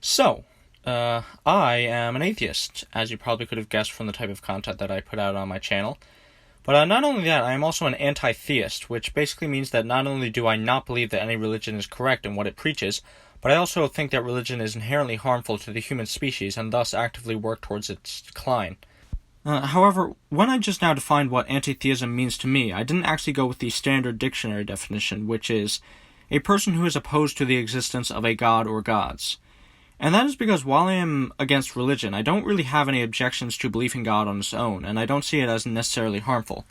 So, I am an atheist, as you probably could have guessed from the type of content that I put out on my channel. But not only that, I am also an anti-theist, which basically means that not only do I not believe that any religion is correct in what it preaches, but I also think that religion is inherently harmful to the human species and thus actively work towards its decline. However, when I just now defined what anti-theism means to me, I didn't actually go with the standard dictionary definition, which is a person who is opposed to the existence of a god or gods. And that is because while I am against religion, I don't really have any objections to belief in God on its own, and I don't see it as necessarily harmful.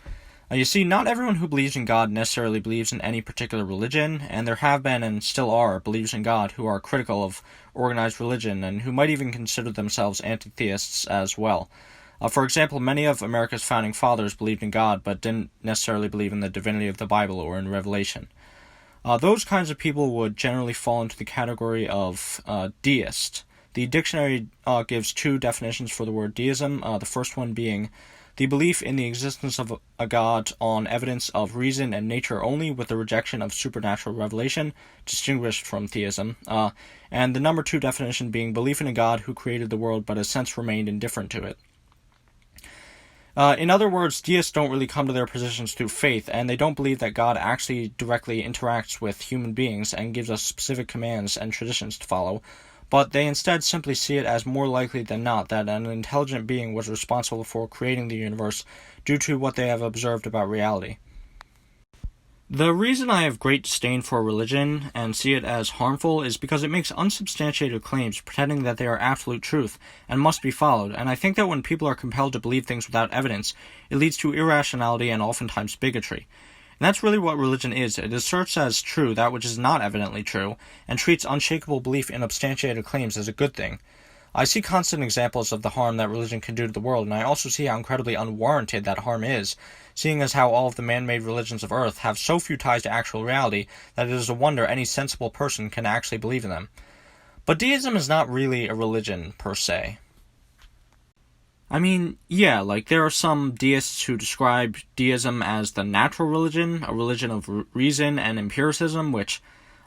You see, not everyone who believes in God necessarily believes in any particular religion, and there have been and still are believers in God who are critical of organized religion and who might even consider themselves anti-theists as well. For example, many of America's founding fathers believed in God but didn't necessarily believe in the divinity of the Bible or in Revelation. Those kinds of people would generally fall into the category of deist. The dictionary gives two definitions for the word deism, the first one being the belief in the existence of a god on evidence of reason and nature only, with the rejection of supernatural revelation, distinguished from theism, and the number two definition being belief in a god who created the world but has since remained indifferent to it. In other words, deists don't really come to their positions through faith, and they don't believe that God actually directly interacts with human beings and gives us specific commands and traditions to follow, but they instead simply see it as more likely than not that an intelligent being was responsible for creating the universe due to what they have observed about reality. The reason I have great disdain for religion and see it as harmful is because it makes unsubstantiated claims pretending that they are absolute truth and must be followed, and I think that when people are compelled to believe things without evidence, it leads to irrationality and oftentimes bigotry. And that's really what religion is. It asserts as true that which is not evidently true, and treats unshakable belief in substantiated claims as a good thing. I see constant examples of the harm that religion can do to the world, and I also see how incredibly unwarranted that harm is, seeing as how all of the man-made religions of Earth have so few ties to actual reality that it is a wonder any sensible person can actually believe in them. But deism is not really a religion, per se. I mean, yeah, there are some deists who describe deism as the natural religion, a religion of reason and empiricism, which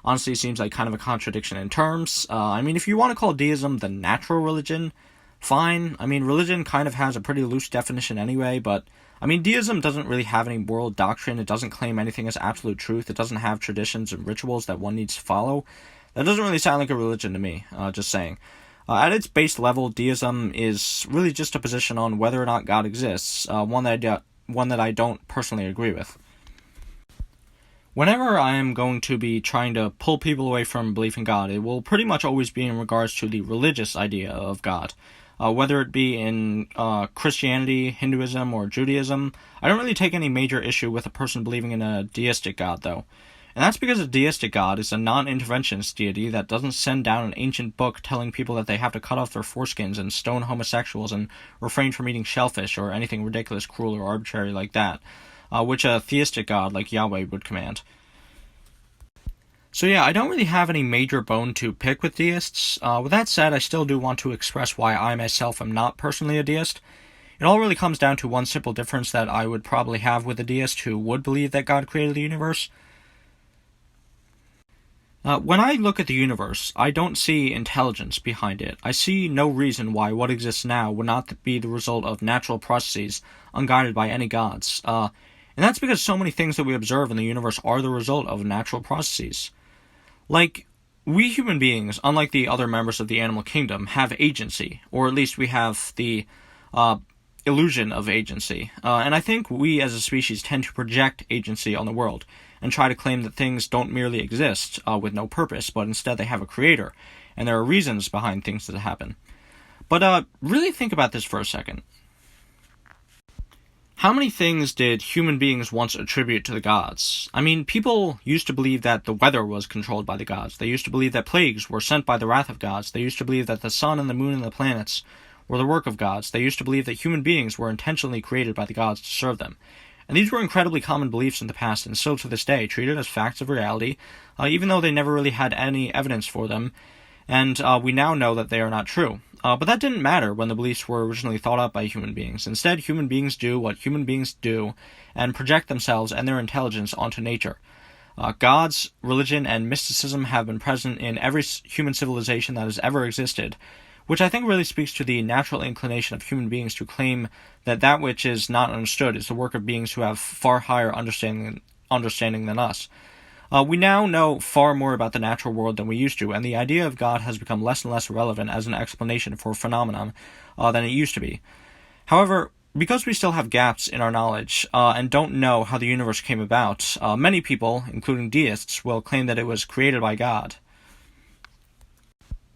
honestly seems like kind of a contradiction in terms. If you want to call deism the natural religion, fine. Religion kind of has a pretty loose definition anyway, but deism doesn't really have any moral doctrine. It doesn't claim anything as absolute truth. It doesn't have traditions and rituals that one needs to follow. That doesn't really sound like a religion to me, just saying. At its base level, deism is really just a position on whether or not God exists, one that I don't personally agree with. Whenever I am going to be trying to pull people away from belief in God, it will pretty much always be in regards to the religious idea of God. Whether it be in Christianity, Hinduism, or Judaism, I don't really take any major issue with a person believing in a deistic God, though. And that's because a deistic God is a non-interventionist deity that doesn't send down an ancient book telling people that they have to cut off their foreskins and stone homosexuals and refrain from eating shellfish or anything ridiculous, cruel, or arbitrary like that, which a theistic God like Yahweh would command. So yeah, I don't really have any major bone to pick with deists. With that said, I still do want to express why I myself am not personally a deist. It all really comes down to one simple difference that I would probably have with a deist who would believe that God created the universe. When I look at the universe, I don't see intelligence behind it. I see no reason why what exists now would not be the result of natural processes unguided by any gods. And that's because so many things that we observe in the universe are the result of natural processes. We human beings, unlike the other members of the animal kingdom, have agency, or at least we have the illusion of agency. And I think we as a species tend to project agency on the world, and try to claim that things don't merely exist with no purpose, but instead they have a creator, and there are reasons behind things that happen. But really think about this for a second. How many things did human beings once attribute to the gods? People used to believe that the weather was controlled by the gods. They used to believe that plagues were sent by the wrath of gods. They used to believe that the sun and the moon and the planets were the work of gods. They used to believe that human beings were intentionally created by the gods to serve them. And these were incredibly common beliefs in the past and still to this day treated as facts of reality, even though they never really had any evidence for them, and we now know that they are not true. But that didn't matter when the beliefs were originally thought up by human beings. Instead, human beings do what human beings do and project themselves and their intelligence onto nature. Gods, religion, and mysticism have been present in every human civilization that has ever existed, which I think really speaks to the natural inclination of human beings to claim that that which is not understood is the work of beings who have far higher understanding than us. We now know far more about the natural world than we used to, and the idea of God has become less and less relevant as an explanation for a phenomenon than it used to be. However, because we still have gaps in our knowledge and don't know how the universe came about, many people, including deists, will claim that it was created by God.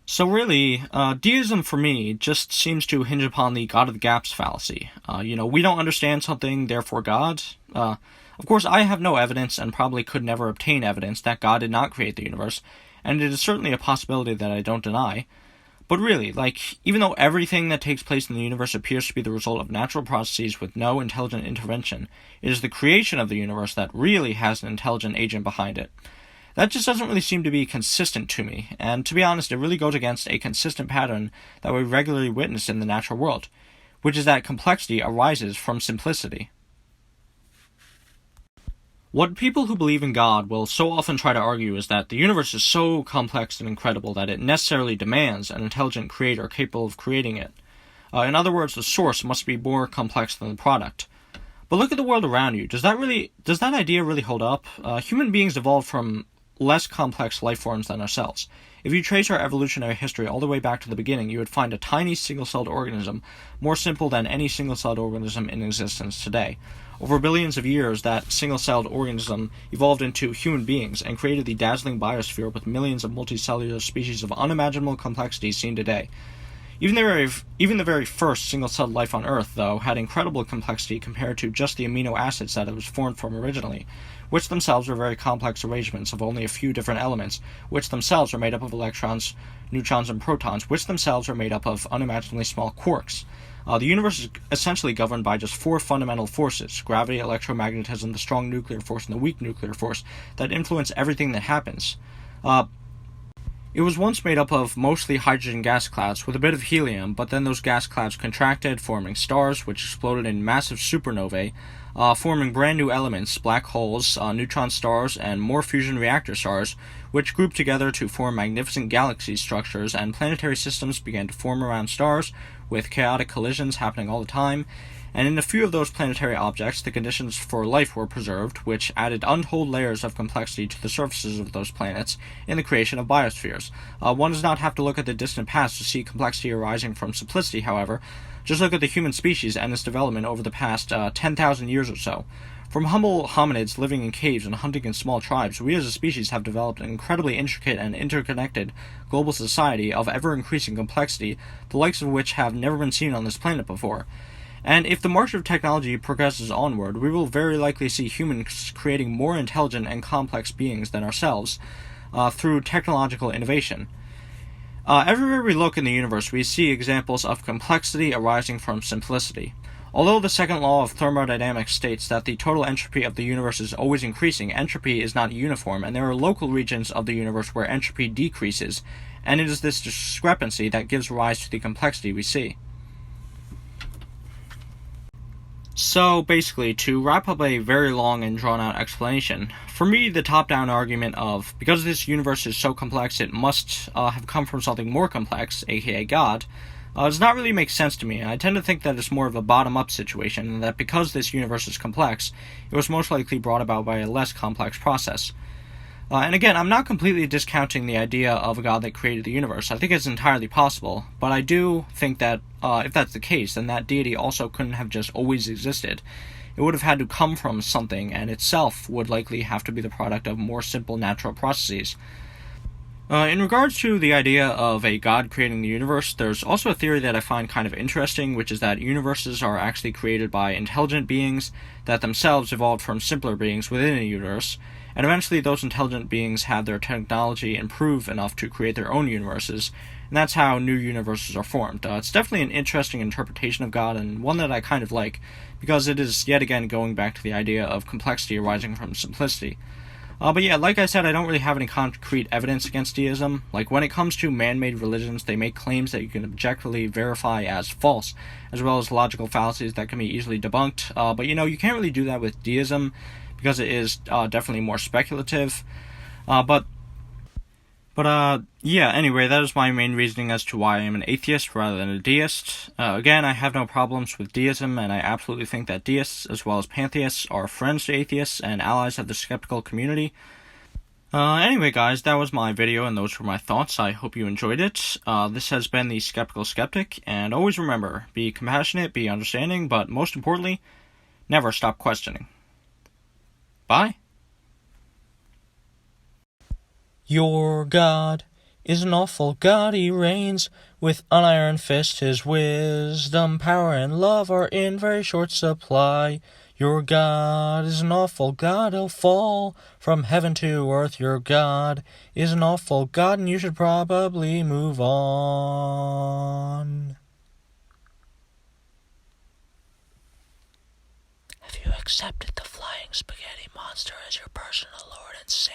So really, deism for me just seems to hinge upon the God of the gaps fallacy. We don't understand something, therefore God. Of course, I have no evidence and probably could never obtain evidence that God did not create the universe, and it is certainly a possibility that I don't deny. But really, even though everything that takes place in the universe appears to be the result of natural processes with no intelligent intervention, it is the creation of the universe that really has an intelligent agent behind it. That just doesn't really seem to be consistent to me, and to be honest, it really goes against a consistent pattern that we regularly witness in the natural world, which is that complexity arises from simplicity. What people who believe in God will so often try to argue is that the universe is so complex and incredible that it necessarily demands an intelligent creator capable of creating it. In other words, the source must be more complex than the product. But look at the world around you. Does that idea really hold up? Human beings evolved from less complex life forms than ourselves. If you trace our evolutionary history all the way back to the beginning, you would find a tiny single-celled organism more simple than any single-celled organism in existence today. Over billions of years, that single-celled organism evolved into human beings and created the dazzling biosphere with millions of multicellular species of unimaginable complexity seen today. Even the very first single-celled life on Earth, though, had incredible complexity compared to just the amino acids that it was formed from originally, which themselves were very complex arrangements of only a few different elements, which themselves are made up of electrons, neutrons, and protons, which themselves are made up of unimaginably small quarks. The universe is essentially governed by just four fundamental forces: gravity, electromagnetism, the strong nuclear force, and the weak nuclear force, that influence everything that happens. It was once made up of mostly hydrogen gas clouds with a bit of helium, but then those gas clouds contracted, forming stars, which exploded in massive supernovae, forming brand new elements, black holes, neutron stars, and more fusion reactor stars, which grouped together to form magnificent galaxy structures, and planetary systems began to form around stars, with chaotic collisions happening all the time. And in a few of those planetary objects, the conditions for life were preserved, which added untold layers of complexity to the surfaces of those planets in the creation of biospheres. One does not have to look at the distant past to see complexity arising from simplicity, however. Just look at the human species and its development over the past 10,000 years or so. From humble hominids living in caves and hunting in small tribes, we as a species have developed an incredibly intricate and interconnected global society of ever-increasing complexity, the likes of which have never been seen on this planet before. And if the march of technology progresses onward, we will very likely see humans creating more intelligent and complex beings than ourselves through technological innovation. Everywhere we look in the universe, we see examples of complexity arising from simplicity. Although the second law of thermodynamics states that the total entropy of the universe is always increasing, entropy is not uniform, and there are local regions of the universe where entropy decreases, and it is this discrepancy that gives rise to the complexity we see. So basically, to wrap up a very long and drawn-out explanation, for me the top-down argument of, because this universe is so complex it must have come from something more complex, aka God, does not really make sense to me. I tend to think that it's more of a bottom-up situation, and that because this universe is complex, it was most likely brought about by a less complex process. And again, I'm not completely discounting the idea of a God that created the universe. I think it's entirely possible, but I do think that if that's the case, then that deity also couldn't have just always existed. It would have had to come from something, and itself would likely have to be the product of more simple natural processes. In regards to the idea of a God creating the universe, there's also a theory that I find kind of interesting, which is that universes are actually created by intelligent beings that themselves evolved from simpler beings within a universe, and eventually those intelligent beings had their technology improve enough to create their own universes, and that's how new universes are formed. It's definitely an interesting interpretation of God, and one that I kind of like, because it is yet again going back to the idea of complexity arising from simplicity. But yeah, like I said, I don't really have any concrete evidence against deism. Like, when it comes to man-made religions, they make claims that you can objectively verify as false, as well as logical fallacies that can be easily debunked. But you can't really do that with deism, because it is definitely more speculative. Yeah, anyway, that is my main reasoning as to why I am an atheist rather than a deist. Again, I have no problems with deism, and I absolutely think that deists, as well as pantheists, are friends to atheists and allies of the skeptical community. Anyway, guys, that was my video, and those were my thoughts. I hope you enjoyed it. This has been the Skeptical Skeptic, and always remember, be compassionate, be understanding, but most importantly, never stop questioning. Bye. Your God is an awful God, he reigns with an iron fist. His wisdom, power, and love are in very short supply. Your God is an awful God, he'll fall from heaven to earth. Your God is an awful God, and you should probably move on. Have you accepted the flying spaghetti monster as your personal Lord and Savior?